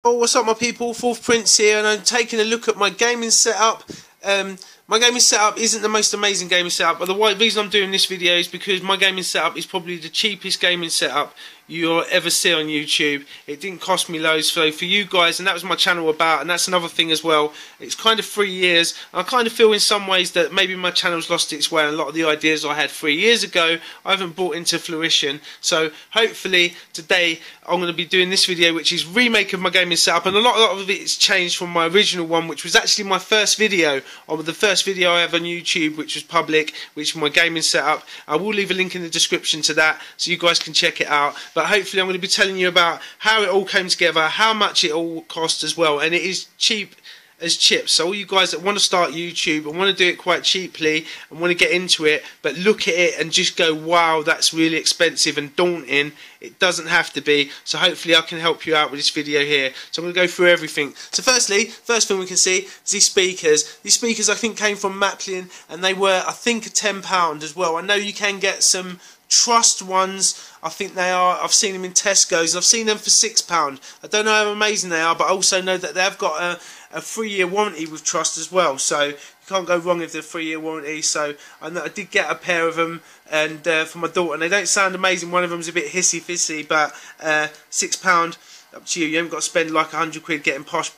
Oh, what's up my people, Fourth Prince here, and I'm taking a look at my gaming setup. My gaming setup isn't the most amazing gaming setup, but the reason I'm doing this video is because my gaming setup is probably the cheapest gaming setup you'll ever see on YouTube. It didn't cost me loads, so for you guys, and that was my channel about, and that's another thing as well, it's kind of 3 years, and I kind of feel in some ways that maybe my channel's lost its way, and a lot of the ideas I had 3 years ago I haven't brought into fruition. So hopefully today I'm going to be doing this video, which is remake of my gaming setup, and a lot of it's changed from my original one, which was actually my first video, or the first video I have on YouTube, which was public, which was my gaming setup. I will leave a link in the description to that so you guys can check it out. But hopefully I'm going to be telling you about how it all came together, how much it all cost as well, and it is cheap as chips. So all you guys that want to start YouTube and want to do it quite cheaply and want to get into it, but look at it and just go, wow, that's really expensive and daunting, it doesn't have to be. So hopefully I can help you out with this video here. So I'm going to go through everything. So firstly, first thing we can see is these speakers. These speakers I think came from Maplin, and they were, I think, £10 as well. I know you can get some Trust ones, I think they are. I've seen them in Tesco's. I've seen them for £6. I don't know how amazing they are, but I also know that they've got a 3-year warranty with Trust as well. So you can't go wrong with the 3-year warranty. So I did get a pair of them, and for my daughter. And they don't sound amazing. One of them's a bit hissy fissy, but £6 up to you. You haven't got to spend like £100 getting posh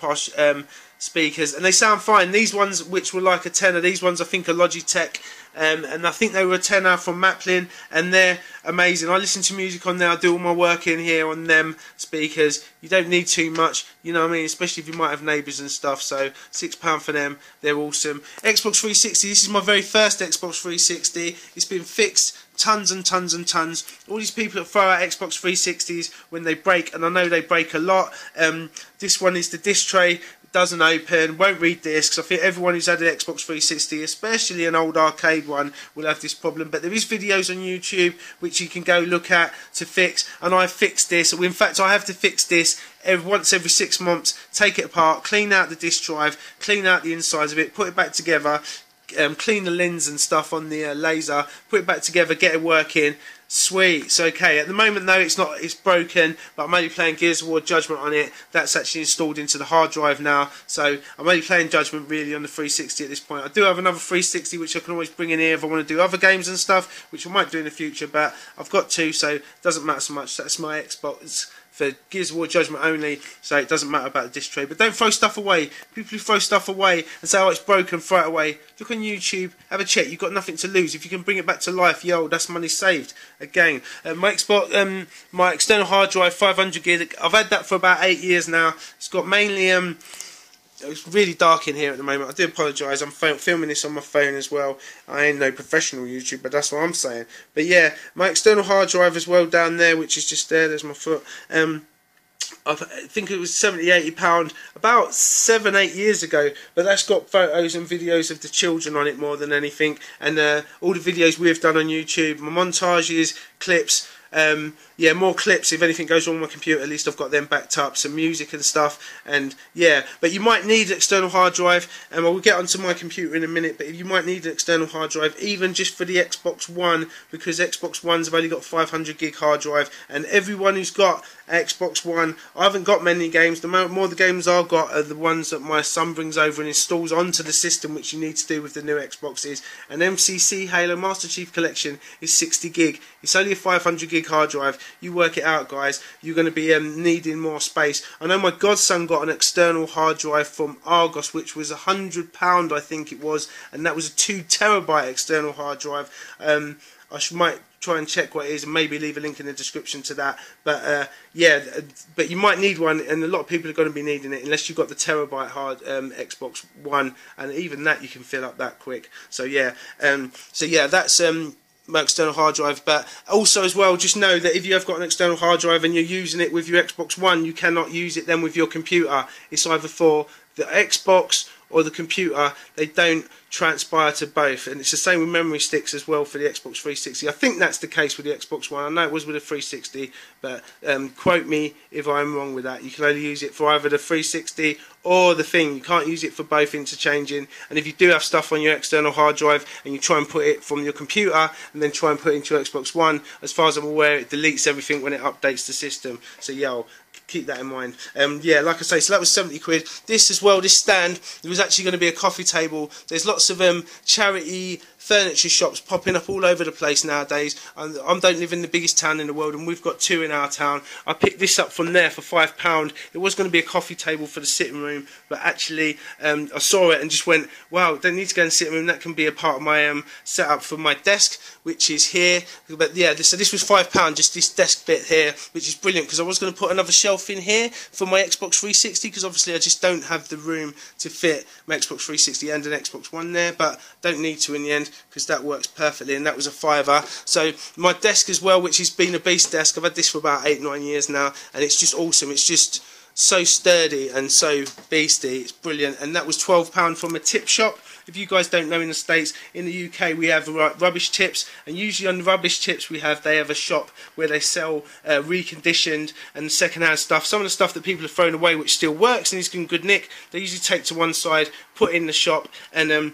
speakers, and they sound fine. These ones, which were like a tenner, these ones I think are Logitech. And I think they were a tenner from Maplin, and they're amazing. I listen to music on there, I do all my work in here on them speakers. You don't need too much, you know what I mean, especially if you might have neighbours and stuff. So £6 for them, they're awesome. Xbox 360, this is my very first Xbox 360. It's been fixed tons and tons and tons. All these people that throw out Xbox 360s when they break, and I know they break a lot. This one is the disc tray. Doesn't open, won't read discs. I think everyone who's had an Xbox 360, especially an old arcade one, will have this problem. But there is videos on YouTube which you can go look at to fix, and I fixed this. In fact, I have to fix this once every 6 months. Take it apart, clean out the disc drive, clean out the insides of it, put it back together, clean the lens and stuff on the laser, put it back together, get it working. Sweet. It's okay. At the moment though, it's broken, but I'm only playing Gears of War Judgment on it. That's actually installed into the hard drive now, so I'm only playing Judgment really on the 360 at this point. I do have another 360 which I can always bring in here if I want to do other games and stuff, which I might do in the future, but I've got two, so it doesn't matter so much. That's my Xbox for Gears of War Judgment only, so it doesn't matter about the disc tray. But don't throw stuff away. People who throw stuff away and say, oh, it's broken, throw it away. Look on YouTube, have a check. You've got nothing to lose. If you can bring it back to life, yo, that's money saved. Again, my Xbox, my external hard drive, 500 gig. I've had that for about 8 years now. It's got mainly it's really dark in here at the moment. I do apologise. I'm filming this on my phone as well. I ain't no professional YouTuber, but that's what I'm saying. But yeah, my external hard drive as well down there, which is just there. There's my foot. I think it was £70–80 about 7–8 years ago, but that's got photos and videos of the children on it more than anything, and all the videos we've done on YouTube, my montages, clips. Yeah, more clips. If anything goes wrong with my computer, at least I've got them backed up, some music and stuff. And yeah, but you might need an external hard drive, and I will get onto my computer in a minute, but you might need an external hard drive even just for the Xbox One, because Xbox Ones have only got 500 gig hard drive, and everyone who's got Xbox One, I haven't got many games. The more the games I've got are the ones that my son brings over and installs onto the system, which you need to do with the new Xboxes. And MCC Halo Master Chief Collection is 60 gig. It's only a 500 gig hard drive. You work it out, guys. You're going to be needing more space. I know my godson got an external hard drive from Argos, which was £100, I think it was, and that was a 2 terabyte external hard drive. Might try and check what it is and maybe leave a link in the description to that. But yeah, but you might need one, and a lot of people are going to be needing it unless you've got the terabyte hard Xbox One, and even that you can fill up that quick. So yeah, that's my external hard drive. But also as well, just know that if you have got an external hard drive and you're using it with your Xbox One, you cannot use it then with your computer. It's either for the Xbox or the computer. They don't transpire to both, and it's the same with memory sticks as well for the Xbox 360. I think that's the case with the Xbox One. I know it was with the 360, but quote me if I'm wrong with that. You can only use it for either the 360 or the thing. You can't use it for both interchanging. And if you do have stuff on your external hard drive and you try and put it from your computer and then try and put it into your Xbox One, as far as I'm aware, it deletes everything when it updates the system. So yeah, I'll keep that in mind. Yeah, like I say, so that was 70 quid. This as well, this stand, it was actually going to be a coffee table. There's lots of charity furniture shops popping up all over the place nowadays. I don't live in the biggest town in the world, and we've got 2 in our town. I picked this up from there for £5. It was going to be a coffee table for the sitting room, but actually I saw it and just went, wow, don't need to go in the sitting room. That can be a part of my setup for my desk, which is here. But yeah, so this was £5, just this desk bit here, which is brilliant, because I was going to put another shelf in here for my Xbox 360, because obviously I just don't have the room to fit my Xbox 360 and an Xbox One there, but don't need to in the end, because that works perfectly, and that was a £5. So my desk as well, which has been a beast desk, I've had this for about 8-9 years now, and it's just awesome. It's just so sturdy and so beasty. It's brilliant, and that was £12 from a tip shop. If you guys don't know, in the States, in the UK, we have rubbish tips, and usually on the rubbish tips they have a shop where they sell reconditioned and second-hand stuff. Some of the stuff that people have thrown away, which still works and is in good nick, they usually take to one side, put in the shop, and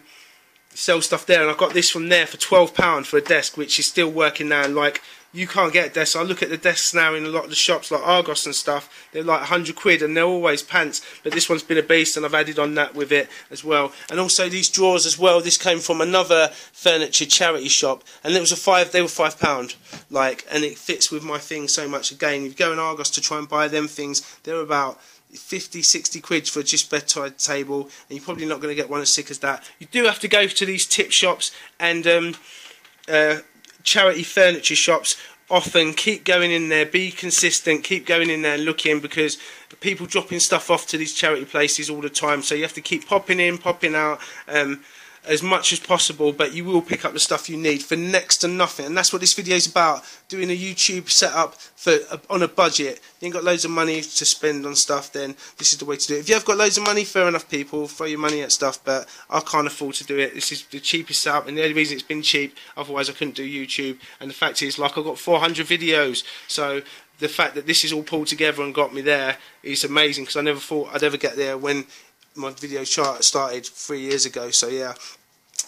sell stuff there. And I got this from there for £12 for a desk, which is still working now. And like, you can't get a desk. I look at the desks now in a lot of the shops like Argos and stuff, they're like 100 quid, and they're always pants, but this one's been a beast, and I've added on that with it as well. And also these drawers as well, this came from another furniture charity shop, and it was they were £5, like, and it fits with my thing so much. Again, if you go in Argos to try and buy them things, they're about 50-60 quid for just bedside table, and you're probably not going to get one as sick as that. You do have to go to these tip shops and charity furniture shops often. Keep going in there, be consistent, keep going in there and looking, because people dropping stuff off to these charity places all the time, so you have to keep popping in, popping out, as much as possible, but you will pick up the stuff you need for next to nothing. And that's what this video is about, doing a YouTube setup for on a budget. You ain't got loads of money to spend on stuff, then this is the way to do it. If you have got loads of money, fair enough, people, throw your money at stuff, but I can't afford to do it. This is the cheapest setup, and the only reason it's been cheap, otherwise I couldn't do YouTube. And the fact is, like, I've got 400 videos, so the fact that this is all pulled together and got me there is amazing, because I never thought I'd ever get there when my video chart started 3 years ago. So yeah,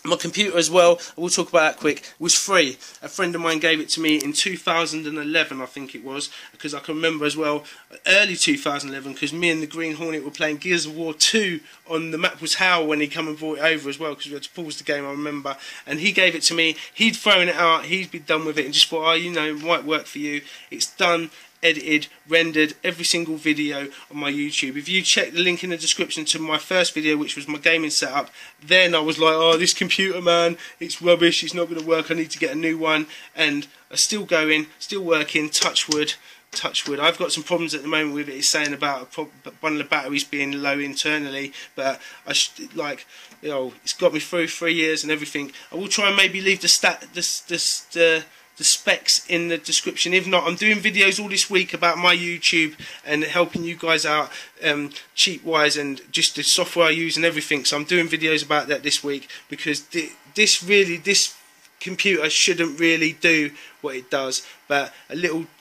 my computer as well, I will talk about that quick, was free. A friend of mine gave it to me in 2011, I think it was, because I can remember as well, early 2011, because me and the Green Hornet were playing Gears of War 2 on the map was Hell when he come and brought it over as well, because we had to pause the game, I remember, and he gave it to me. He'd thrown it out, he'd be done with it, and just thought, oh, you know, it might work for you. It's done, edited, rendered every single video on my YouTube. If you check the link in the description to my first video, which was my gaming setup, then I was like, oh, this computer, man, it's rubbish, it's not going to work, I need to get a new one. And I'm still going, still working, touch wood, touch wood. I've got some problems at the moment with it. It's saying about one of the batteries being low internally, but like, you know, it's got me through 3 years and everything. I will try and maybe leave the specs in the description. If not, I'm doing videos all this week about my YouTube and helping you guys out cheap wise, and just the software I use and everything. So I'm doing videos about that this week, because this computer shouldn't really do what it does, but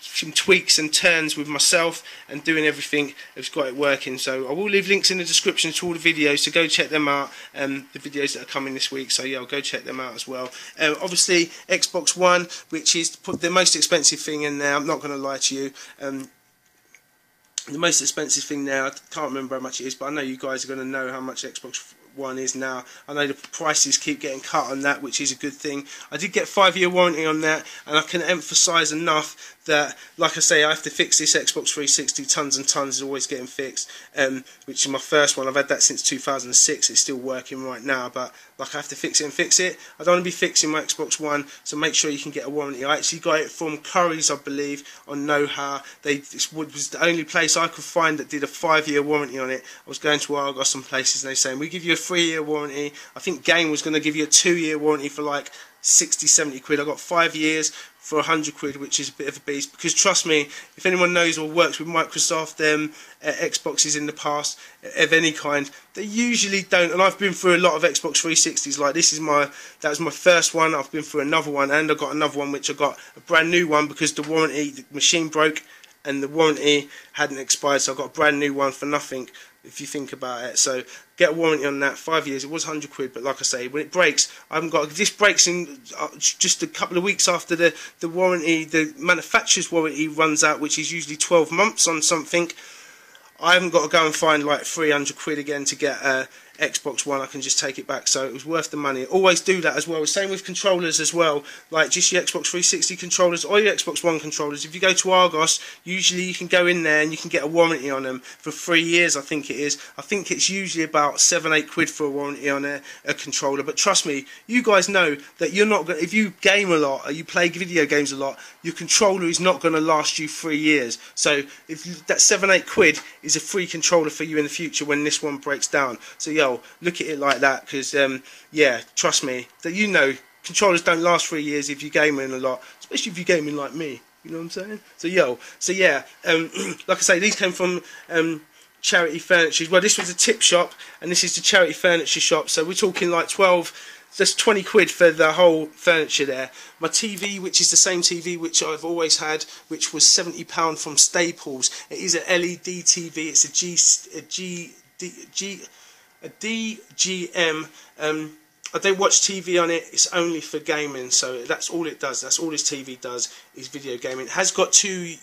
some tweaks and turns with myself and doing everything has got it working. So I will leave links in the description to all the videos, so go check them out, the videos that are coming this week. So yeah, I'll go check them out as well. Obviously Xbox One, which is the most expensive thing in there, I'm not going to lie to you. The most expensive thing now, I can't remember how much it is, but I know you guys are going to know how much Xbox One is now. I know the prices keep getting cut on that, which is a good thing. I did get 5-year warranty on that, and I can emphasise enough that, like I say, I have to fix this Xbox 360 tons and tons, is always getting fixed, which is my first one. I've had that since 2006, it's still working right now, but like, I have to fix it and fix it. I don't want to be fixing my Xbox One, so make sure you can get a warranty. I actually got it from Curry's, I believe, on Know-How. This was the only place I could find that did a 5-year warranty on it. I was going to Argos and places, and they were saying, we give you a 3-year warranty. I think Game was going to give you a 2-year warranty for like 60-70 quid. I got 5 years for 100 quid, which is a bit of a beast, because trust me, if anyone knows or works with Microsoft, Xboxes in the past of any kind, they usually don't. And I've been through a lot of Xbox 360s. Like that was my first one. I've been through another one, and I got another one which I got a brand new one because the machine broke and the warranty hadn't expired, so I got a brand new one for nothing, if you think about it. So get a warranty on that, 5 years. It was 100 quid, but like I say, when it breaks, I haven't got. This breaks in just a couple of weeks after the warranty, the manufacturer's warranty runs out, which is usually 12 months on something. I haven't got to go and find like 300 quid again to get a Xbox One. I can just take it back, so it was worth the money. Always do that as well. Same with controllers as well, like just your Xbox 360 controllers or your Xbox One controllers. If you go to Argos, usually you can go in there and you can get a warranty on them for 3 years, I think it is. I think it's usually about 7-8 quid for a warranty on a controller. But trust me, you guys know that you're not gonna, if you game a lot or you play video games a lot, your controller is not going to last you 3 years. So if that 7-8 quid is a free controller for you in the future when this one breaks down. So yeah, look at it like that, because yeah, trust me, that you know controllers don't last 3 years if you're gaming a lot, especially if you're gaming like me, you know what I'm saying? So yeah, like I say, these came from Charity Furniture. Well, this was a tip shop and this is the Charity Furniture shop, so we're talking like 20 quid for the whole furniture there. My TV, which is the same TV which I've always had, which was £70 from Staples. It is an LED TV. It's a DGM. I don't watch TV on it. It's only for gaming, so that's all it does. That's all this TV does, is video gaming. It has got 2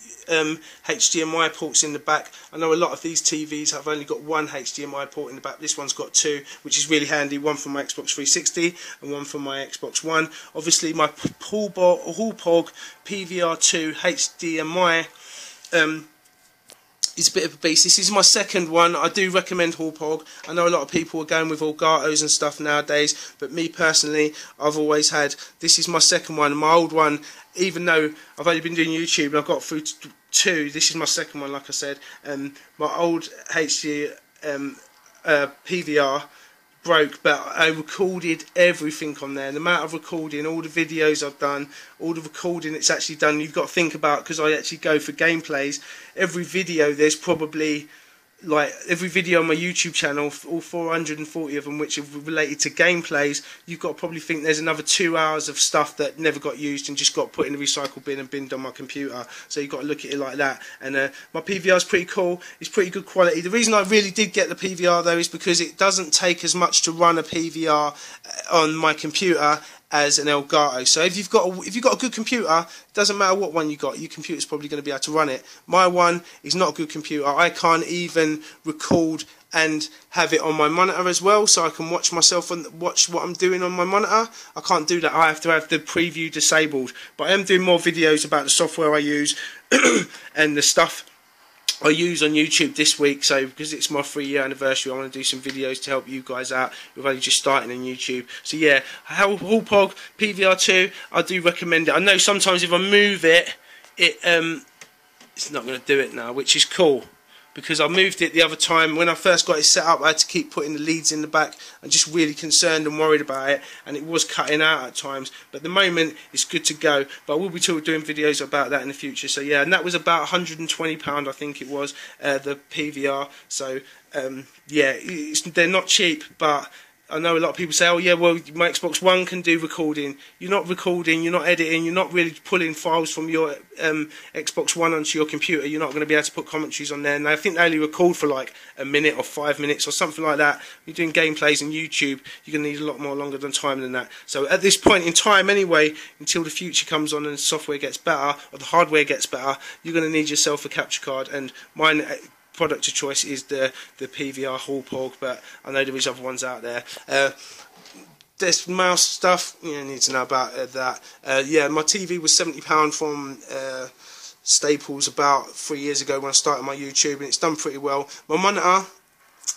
HDMI ports in the back. I know a lot of these TVs have only got 1 HDMI port in the back. This one's got 2, which is really handy. One for my Xbox 360 and one for my Xbox One. Obviously, my Hauppauge PVR2 HDMI is a bit of a beast. This is my second one. I do recommend Hauppauge. I know a lot of people are going with Elgatos and stuff nowadays, but me personally, I've always had, this is my second one. My old one, even though I've only been doing YouTube and I've got through 2, this is my second one, like I said. My old HD PVR broke, but I recorded everything on there. The amount of recording, all the videos I've done, all the recording it's actually done, you've got to think about, because I actually go for gameplays. Every video, there's probably, like, every video on my YouTube channel, all 440 of them which are related to gameplays, you've got to probably think there's another 2 hours of stuff that never got used and just got put in the recycle bin and binned on my computer. So you've got to look at it like that. And my PVR is pretty cool. It's pretty good quality. The reason I really did get the PVR though is because it doesn't take as much to run a PVR on my computer as an Elgato. So if you've got a good computer, it doesn't matter what one you got, your computer's probably going to be able to run it. My one is not a good computer. I can't even record and have it on my monitor as well, so I can watch myself and watch what I'm doing on my monitor. I can't do that. I have to have the preview disabled. But I am doing more videos about the software I use and the stuff I use on YouTube this week. So because it's my 3-year anniversary, I want to do some videos to help you guys out. We're only just starting on YouTube. So yeah, Hauppauge PVR2, I do recommend it. I know sometimes if I move it, it's not going to do it now, which is cool, because I moved it the other time. When I first got it set up, I had to keep putting the leads in the back. I'm just really concerned and worried about it, and it was cutting out at times. But at the moment, it's good to go. But I will be doing videos about that in the future. So yeah, and that was about £120, I think it was, the PVR. So yeah, they're not cheap, but I know a lot of people say, oh yeah, well, my Xbox One can do recording. You're not recording, you're not editing, you're not really pulling files from your Xbox One onto your computer. You're not going to be able to put commentaries on there. And I think they only record for like a minute or 5 minutes or something like that. You're doing gameplays on YouTube, you're going to need a lot more longer time than that. So at this point in time anyway, until the future comes on and the software gets better, or the hardware gets better, you're going to need yourself a capture card. And mine product of choice is the PVR Hauppauge, but I know there is other ones out there. There's mouse stuff, you need to know about that. Yeah, my TV was £70 from Staples about 3 years ago when I started my YouTube, and it's done pretty well. My monitor,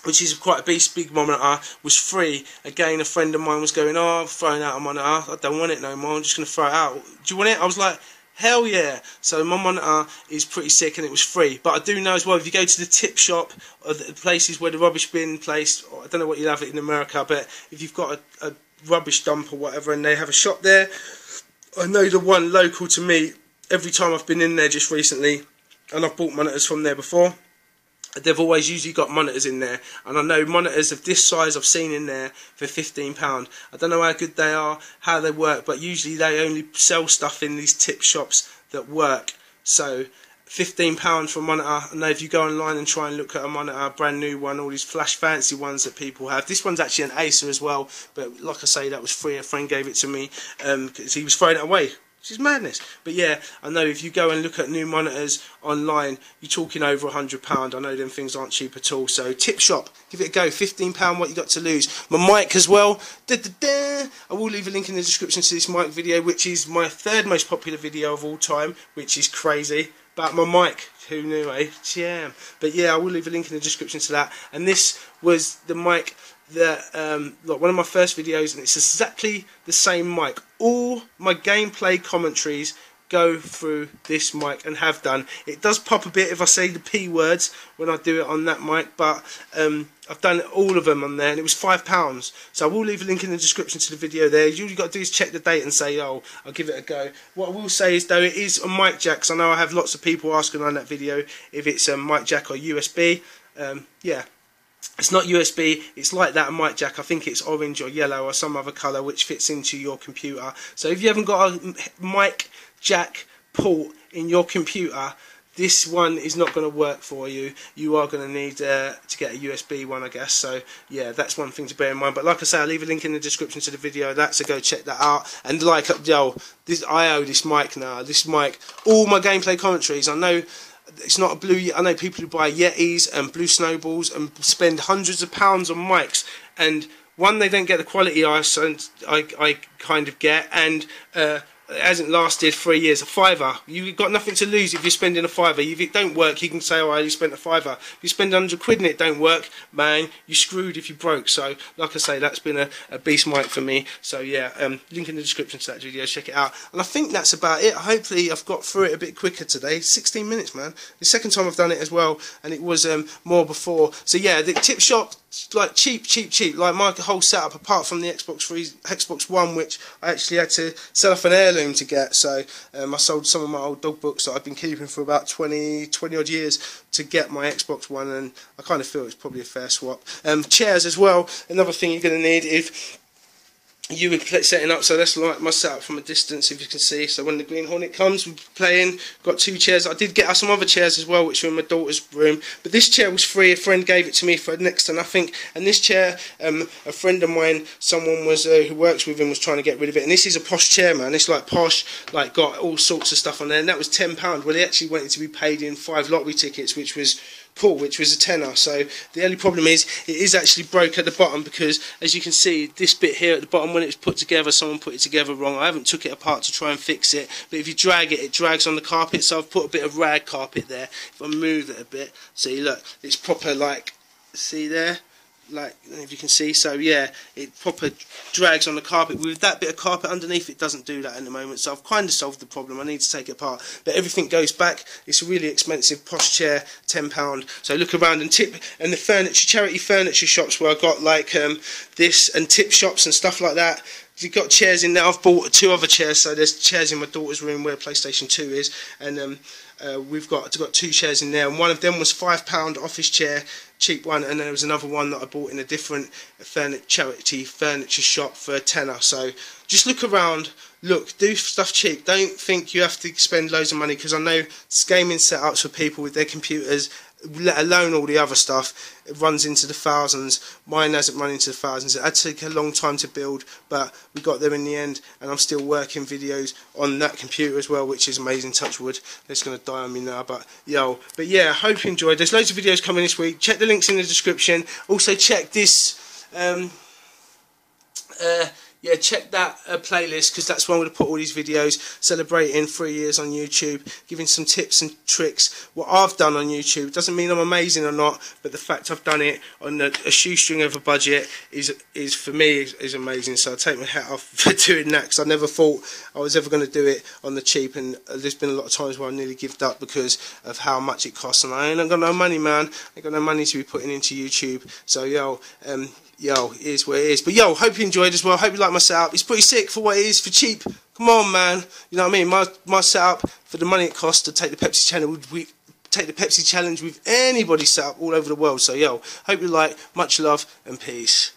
which is quite a big monitor, was free. Again, a friend of mine was going, oh, I'm throwing out a monitor, I don't want it no more, I'm just going to throw it out. Do you want it? I was like, Hell yeah. So my monitor is pretty sick and it was free. But I do know as well, if you go to the tip shop or the places where the rubbish bin placed, I don't know what you'll have it in America, but if you've got a rubbish dump or whatever and they have a shop there, I know the one local to me, every time I've been in there just recently, and I've bought monitors from there before, they've always usually got monitors in there, and I know monitors of this size I've seen in there for £15. I don't know how good they are, how they work, but usually they only sell stuff in these tip shops that work. So £15 for a monitor. I know if you go online and try and look at a monitor, a brand new one, all these flash fancy ones that people have. This one's actually an Acer as well, but like I say, that was free. A friend gave it to me because he was throwing it away. Which is madness. But yeah, I know if you go and look at new monitors online, you're talking over £100. I know them things aren't cheap at all. So tip shop, give it a go. £15, what you got to lose. My mic as well. I will leave a link in the description to this mic video, which is my third most popular video of all time, which is crazy. But my mic, who knew, eh? Jam. But yeah, I will leave a link in the description to that. And this was the mic that like one of my first videos, and it's exactly the same mic. All my gameplay commentaries go through this mic and have done. It does pop a bit if I say the P words when I do it on that mic, but I've done all of them on there, and it was £5. So I will leave a link in the description to the video there. All you got to do is check the date and say, oh, I'll give it a go. What I will say is, though, it is a mic jack, because I know I have lots of people asking on that video if it's a mic jack or USB. Yeah. It's not USB, it's like that, a mic jack. I think it's orange or yellow or some other colour which fits into your computer. So if you haven't got a mic jack port in your computer, this one is not going to work for you. You are going to need to get a USB one, I guess. So yeah, that's one thing to bear in mind. But like I say, I'll leave a link in the description to the video. So go check that out. And like, yo, I owe this mic now. This mic, all my gameplay commentaries, I know. It's not a blue. I know people who buy Yetis and Blue Snowballs and spend hundreds of pounds on mics, and one, they don't get the quality I kind of get, and it hasn't lasted 3 years. A £5. You've got nothing to lose if you're spending a £5. If it don't work, you can say, oh, you spent a £5. If you spend £100 and it don't work, man, you're screwed if you broke. So, like I say, that's been a beast mic for me. So yeah, link in the description to that video, check it out. And I think that's about it. Hopefully I've got through it a bit quicker today. 16 minutes, man. The second time I've done it as well, and it was more before. So yeah, the tip shop, like cheap. Like my whole setup, apart from the Xbox One, which I actually had to sell off an heirloom to get. So I sold some of my old dog books that I've been keeping for about 20 odd years to get my Xbox One, and I kind of feel it's probably a fair swap. Chairs as well, another thing you're going to need if you were setting up. So that's like my setup from a distance, if you can see. So when the Green Hornet comes, we're playing. Got 2 chairs. I did get some other chairs as well, which were in my daughter's room. But this chair was free. A friend gave it to me for next to nothing. And this chair, a friend of mine, someone was who works with him, was trying to get rid of it. And this is a posh chair, man. It's like posh, like got all sorts of stuff on there. And that was £10. Well, he actually wanted to be paid in 5 lottery tickets, which was cool, which was a tenner. So the only problem is it is actually broke at the bottom, because as you can see, this bit here at the bottom, when it was put together, someone put it together wrong. I haven't took it apart to try and fix it, but if you drag it, it drags on the carpet. So I've put a bit of rag carpet there. If I move it a bit, see, look, it's proper, like, see there, like, if you can see. So yeah, it proper drags on the carpet. With that bit of carpet underneath, it doesn't do that at the moment. So I've kind of solved the problem. I need to take it apart, but everything goes back. It's a really expensive posh chair, £10. So look around and tip, and the furniture, charity furniture shops where I got like this, and tip shops and stuff like that. You've got chairs in there. I've bought 2 other chairs. So there's chairs in my daughter's room where PlayStation 2 is, and we've got 2 chairs in there, and one of them was £5 office chair, cheap one, and there was another one that I bought in a different charity furniture shop for a tenner. So just look around, look, do stuff cheap. Don't think you have to spend loads of money, because I know gaming setups for people with their computers, let alone all the other stuff, it runs into the thousands. Mine hasn't run into the thousands. It had to take a long time to build, but we got there in the end, and I'm still working videos on that computer as well, which is amazing. Touch wood. It's going to die on me now, but yeah, hope you enjoyed. There's loads of videos coming this week. Check the links in the description. Also check this yeah, check that playlist, because that's where I'm going to put all these videos celebrating 3 years on YouTube, giving some tips and tricks, what I've done on YouTube. Doesn't mean I'm amazing or not, but the fact I've done it on a shoestring of a budget is for me is amazing. So I take my hat off for doing that, because I never thought I was ever going to do it on the cheap, and there's been a lot of times where I nearly given up because of how much it costs, and I ain't got no money, man. I ain't got no money to be putting into YouTube. So yo, it is what it is. But yo, hope you enjoyed as well. Hope you like my setup. It's pretty sick for what it is, for cheap. Come on, man. You know what I mean? My setup, for the money it costs to take the Pepsi challenge with anybody's setup all over the world. So yo, hope you like. Much love and peace.